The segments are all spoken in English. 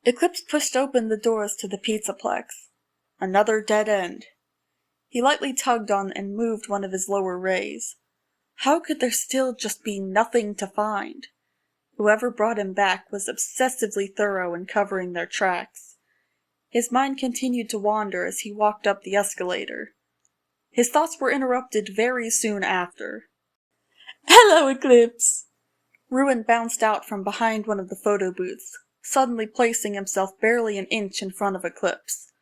Eclipse pushed open the doors to the pizzaplex. Another dead end. He lightly tugged on and moved one of his lower rays. How could there still just be nothing to find? Whoever brought him back was obsessively thorough in covering their tracks. His mind continued to wander as he walked up the escalator. His thoughts were interrupted very soon after. "Hello, Eclipse!" Ruin bounced out from behind one of the photo booths, suddenly placing himself barely an inch in front of Eclipse.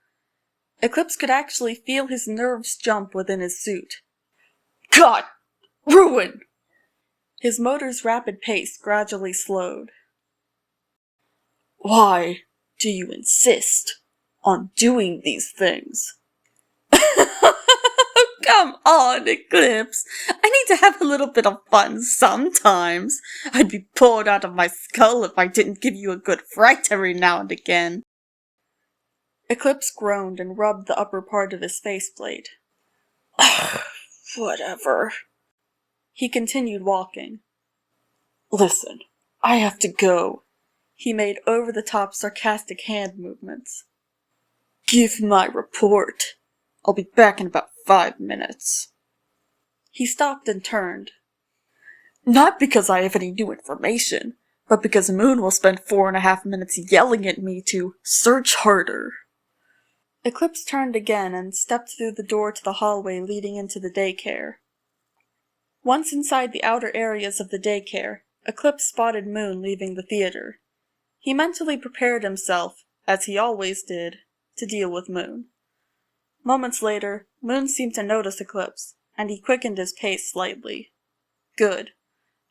Eclipse could actually feel his nerves jump within his suit. "God! Ruin!" His motor's rapid pace gradually slowed. "Why do you insist on doing these things?" "Come on, Eclipse. I need to have a little bit of fun sometimes. I'd be bored out of my skull if I didn't give you a good fright every now and again." Eclipse groaned and rubbed the upper part of his faceplate. "Whatever." He continued walking. "Listen, I have to go." He made over-the-top sarcastic hand movements. "Give my report. I'll be back in about 5 minutes. He stopped and turned. "Not because I have any new information, but because Moon will spend 4.5 minutes yelling at me to search harder." Eclipse turned again and stepped through the door to the hallway leading into the daycare. Once inside the outer areas of the daycare, Eclipse spotted Moon leaving the theater. He mentally prepared himself, as he always did, to deal with Moon. Moments later, Moon seemed to notice Eclipse, and he quickened his pace slightly. Good.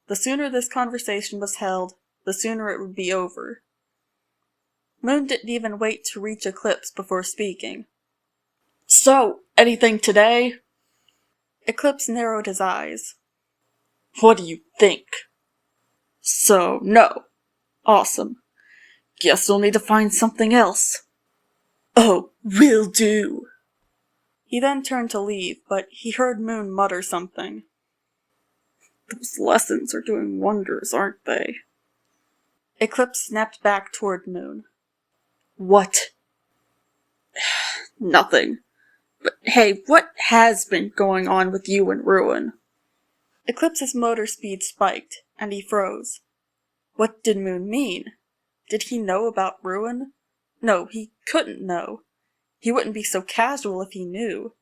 The sooner this conversation was held, the sooner it would be over. Moon didn't even wait to reach Eclipse before speaking. "So, anything today?" Eclipse narrowed his eyes. "What do you think?" "So, no. Awesome. Guess we'll need to find something else." "Oh, will do." He then turned to leave, but he heard Moon mutter something. "Those lessons are doing wonders, aren't they?" Eclipse snapped back toward Moon. "What?" "Nothing. But hey, what has been going on with you and Ruin?" Eclipse's motor speed spiked, and he froze. What did Moon mean? Did he know about Ruin? No, he couldn't know. He wouldn't be so casual if he knew.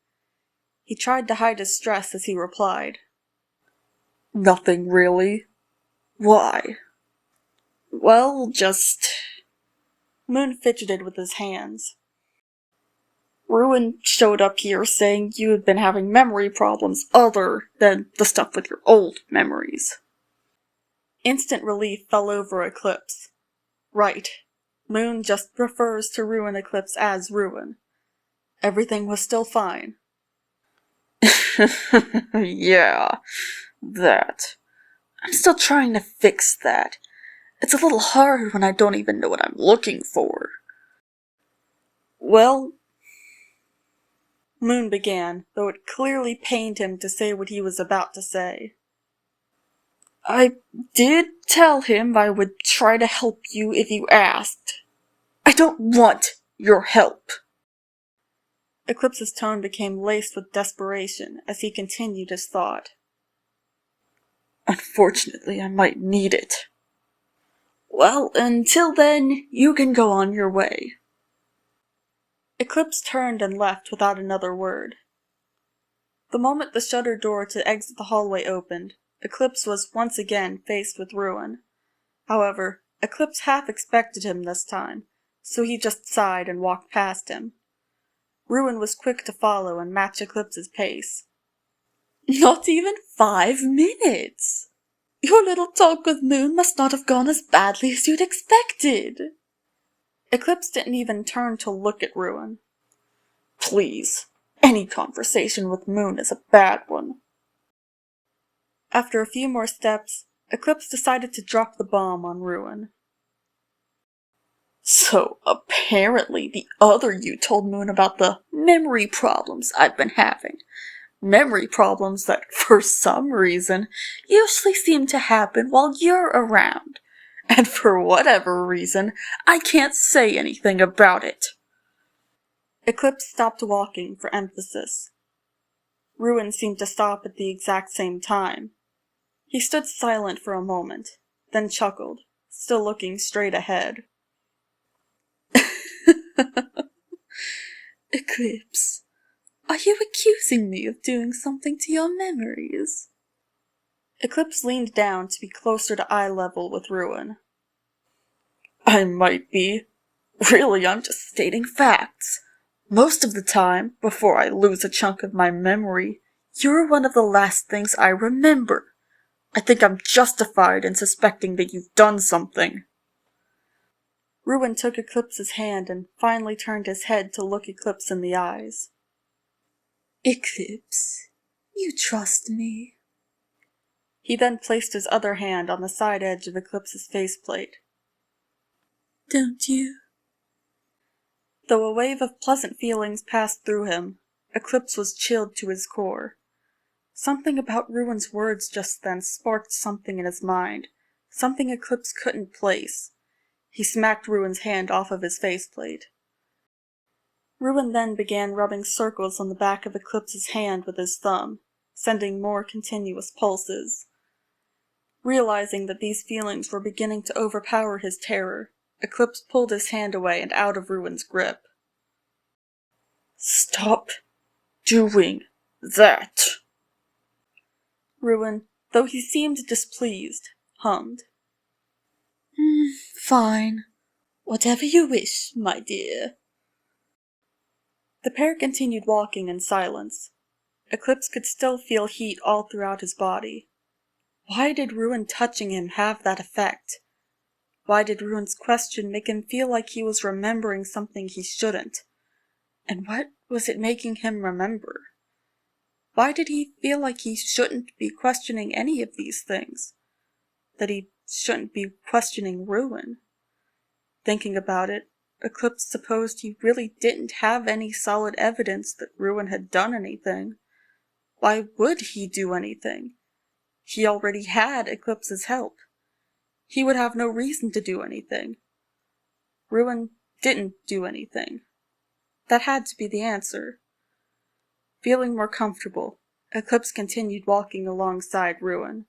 He tried to hide his stress as he replied. "Nothing really. Why?" "Well, just..." Moon fidgeted with his hands. "Ruin showed up here saying you had been having memory problems other than the stuff with your old memories." Instant relief fell over Eclipse. Right. Moon just prefers to ruin Eclipse as Ruin. Everything was still fine. "Yeah, that. I'm still trying to fix that. It's a little hard when I don't even know what I'm looking for." "Well," Moon began, though it clearly pained him to say what he was about to say. "I did tell him I would try to help you if you asked. I don't want your help." Eclipse's tone became laced with desperation as he continued his thought. "Unfortunately, I might need it." "Well, until then, you can go on your way." Eclipse turned and left without another word. The moment the shutter door to exit the hallway opened, Eclipse was once again faced with Ruin. However, Eclipse half expected him this time, so he just sighed and walked past him. Ruin was quick to follow and match Eclipse's pace. "Not even 5 minutes! Your little talk with Moon must not have gone as badly as you'd expected." Eclipse didn't even turn to look at Ruin. "Please, any conversation with Moon is a bad one." After a few more steps, Eclipse decided to drop the bomb on Ruin. "So, apparently the other you told Moon about the memory problems I've been having. Memory problems that, for some reason, usually seem to happen while you're around. And for whatever reason, I can't say anything about it. Eclipse stopped walking for emphasis. Ruin seemed to stop at the exact same time. He stood silent for a moment, then chuckled, still looking straight ahead. Eclipse, are you accusing me of doing something to your memories? Eclipse leaned down to be closer to eye level with Ruin. I might be. Really, I'm just stating facts. Most of the time, before I lose a chunk of my memory, you're one of the last things I remember. I think I'm justified in suspecting that you've done something. Ruin took Eclipse's hand and finally turned his head to look Eclipse in the eyes. Eclipse, you trust me? He then placed his other hand on the side edge of Eclipse's faceplate. Don't you? Though a wave of pleasant feelings passed through him, Eclipse was chilled to his core. Something about Ruin's words just then sparked something in his mind, something Eclipse couldn't place. He smacked Ruin's hand off of his faceplate. Ruin then began rubbing circles on the back of Eclipse's hand with his thumb, sending more continuous pulses. Realizing that these feelings were beginning to overpower his terror, Eclipse pulled his hand away and out of Ruin's grip. Stop doing that! Ruin, though he seemed displeased, hummed. Fine. Whatever you wish, my dear. The pair continued walking in silence. Eclipse could still feel heat all throughout his body. Why did Ruin touching him have that effect? Why did Ruin's question make him feel like he was remembering something he shouldn't? And what was it making him remember? Why did he feel like he shouldn't be questioning any of these things? That he shouldn't be questioning Ruin? Thinking about it, Eclipse supposed he really didn't have any solid evidence that Ruin had done anything. Why would he do anything? He already had Eclipse's help. He would have no reason to do anything. Ruin didn't do anything. That had to be the answer. Feeling more comfortable, Eclipse continued walking alongside Ruin.